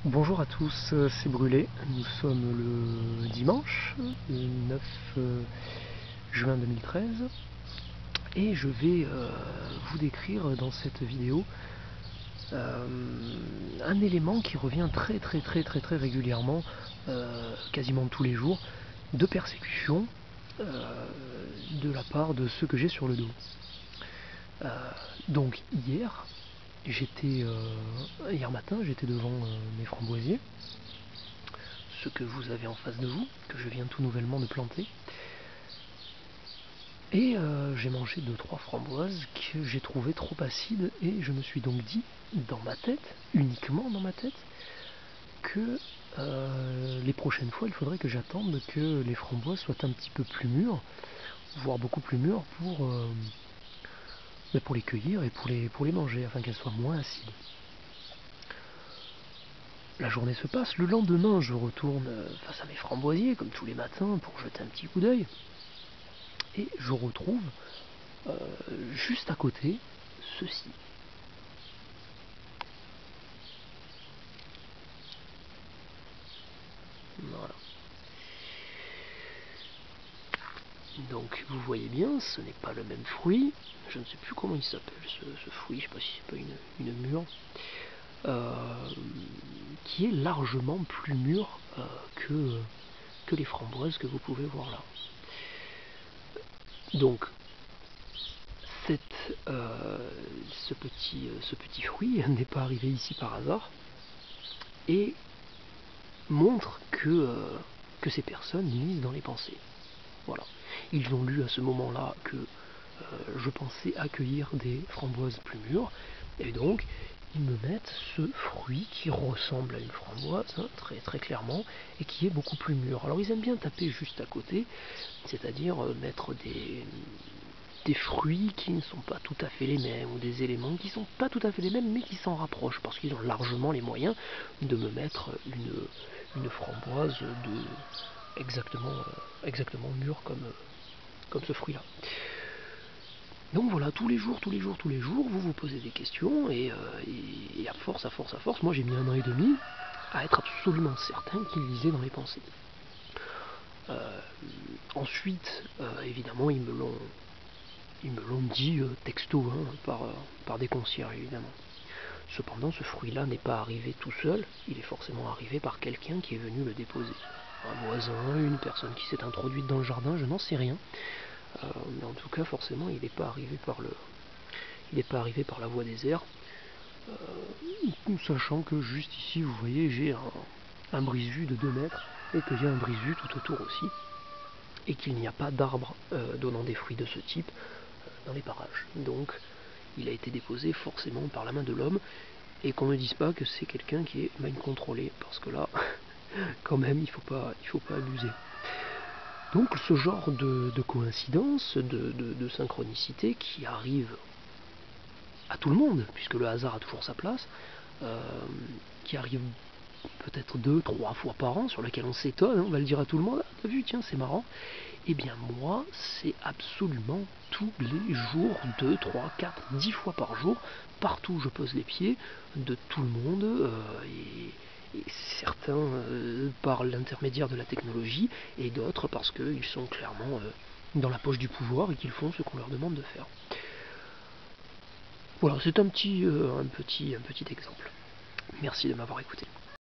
Bonjour à tous, c'est Brûlé. Nous sommes le dimanche, le 9 juin 2013, et je vais vous décrire dans cette vidéo un élément qui revient très régulièrement, quasiment tous les jours, de persécution de la part de ceux que j'ai sur le dos. Donc hier matin, j'étais devant mes framboisiers, ceux que vous avez en face de vous, que je viens tout nouvellement de planter. Et j'ai mangé 2-3 framboises que j'ai trouvées trop acides, et je me suis donc dit, dans ma tête, uniquement dans ma tête, que les prochaines fois, il faudrait que j'attende que les framboises soient un petit peu plus mûres, voire beaucoup plus mûres, pour les cueillir et pour les manger, afin qu'elles soient moins acides. La journée se passe, le lendemain je retourne face à mes framboisiers, comme tous les matins, pour jeter un petit coup d'œil, et je retrouve juste à côté ceci. Voilà. Donc vous voyez bien, ce n'est pas le même fruit. Je ne sais plus comment il s'appelle ce fruit, je ne sais pas si c'est pas une mûre, qui est largement plus mûr que les framboises que vous pouvez voir là. Donc ce petit fruit n'est pas arrivé ici par hasard, et montre que ces personnes lisent dans les pensées. Voilà. Ils ont lu à ce moment-là que je pensais accueillir des framboises plus mûres, et donc ils me mettent ce fruit qui ressemble à une framboise, hein, très clairement, et qui est beaucoup plus mûr. Alors ils aiment bien taper juste à côté, c'est-à-dire mettre des fruits qui ne sont pas tout à fait les mêmes, ou des éléments qui ne sont pas tout à fait les mêmes, mais qui s'en rapprochent, parce qu'ils ont largement les moyens de me mettre une framboise exactement mûre comme ce fruit-là. Donc voilà, tous les jours, vous vous posez des questions, et à force, moi j'ai mis 1 an et demi à être absolument certain qu'ils lisaient dans les pensées. Ensuite, évidemment, ils me l'ont dit texto, hein, par des concierges, évidemment. Cependant, ce fruit-là n'est pas arrivé tout seul, il est forcément arrivé par quelqu'un qui est venu le déposer. Un voisin, une personne qui s'est introduite dans le jardin, je n'en sais rien. Mais en tout cas, forcément, il n'est pas arrivé par la voie des airs. Sachant que juste ici, vous voyez, j'ai un brise-vue de 2 mètres, et que j'ai un brise-vue tout autour aussi, et qu'il n'y a pas d'arbres donnant des fruits de ce type dans les parages. Donc, il a été déposé forcément par la main de l'homme, et qu'on ne dise pas que c'est quelqu'un qui est mind contrôlé, parce que là, quand même, il faut pas abuser. Donc ce genre de coïncidence, de synchronicité qui arrive à tout le monde, puisque le hasard a toujours sa place, qui arrive peut-être 2-3 fois par an, sur laquelle on s'étonne, on va le dire à tout le monde, ah, t'as vu, tiens, c'est marrant. Eh bien moi, c'est absolument tous les jours, 2, 3, 4, 10 fois par jour, partout où je pose les pieds, de tout le monde, et certains par l'intermédiaire de la technologie, et d'autres parce qu'ils sont clairement dans la poche du pouvoir et qu'ils font ce qu'on leur demande de faire. Voilà, c'est un petit exemple. Merci de m'avoir écouté.